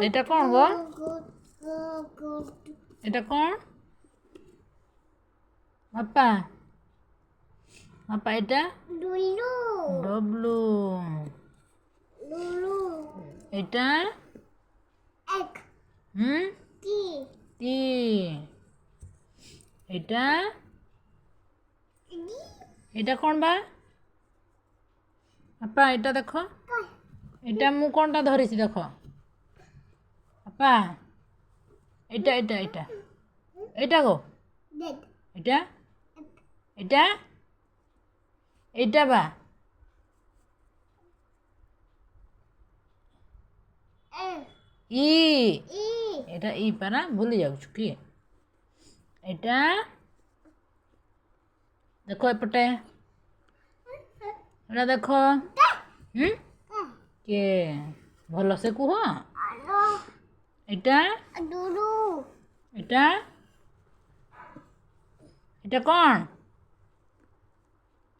এটা কোন গো? এটা কোন? আপা আপা এটা ডব্লু। এটা টি। এটা এটা কোন বা? আপা এটা দেখো, এটা মু কোনটা ধরেছি দেখো আপা। এটা এটা এটা এটা গো, এটা এটা এটা বা ই। এটা ই পারা ভুলে যাচ্ছ কি? এটা দেখো এপଟେ, এটা দেখো। কে ଭଲସେ କୁହ। এটা এটা এটা କଣ?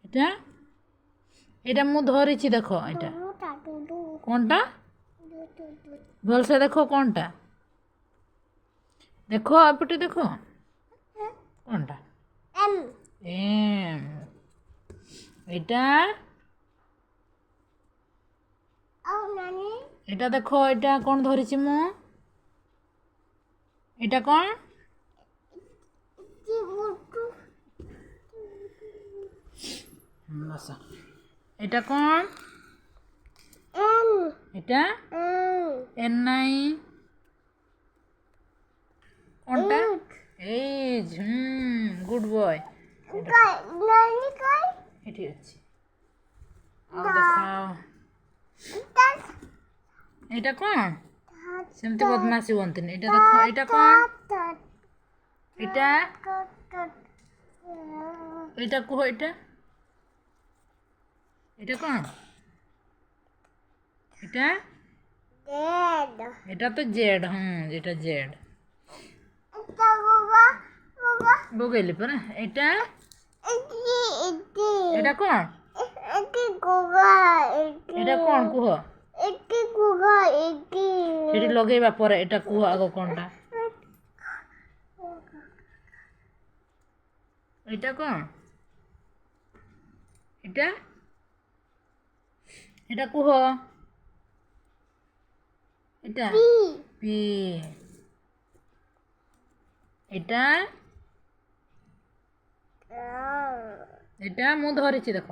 এটা এটা ମୁଁ ଧରିଛି ଦେଖ। এটা কোনটা? ଭଲସେ ଦେଖ কোনটা। ଦେଖ ଏପଟେ ଦେଖ কোনটা। এম। এটা এটা দেখো, এটা কোন ধরিছি ମୁଁ? এটা কোন? বসা। এটা কোন? এটা এন নাই কোনটা? এইজ। Good boy. এটি আছে। ଆଉ দেখাও। এটা কোন? ସେମିତି ବଦମାସି ହୁଅନ୍ତିନି। এটা ଦେଖ, এটা কোন? এটা এটা କୁହ। এটা এটা কোন? এটা এটা তো জেড। এটা জেড বগেইলি পরা। এটা এটা কোন? এটা কোন କୁହ। ସେଠି ଲଗେଇବା ପରେ এটা କୁହ ଆଗ কোনଟା। এটা কোন? এটা এটা কুহ। এটা পি। এটা এটা ମୁଁ ଧରିଛି ଦେଖ।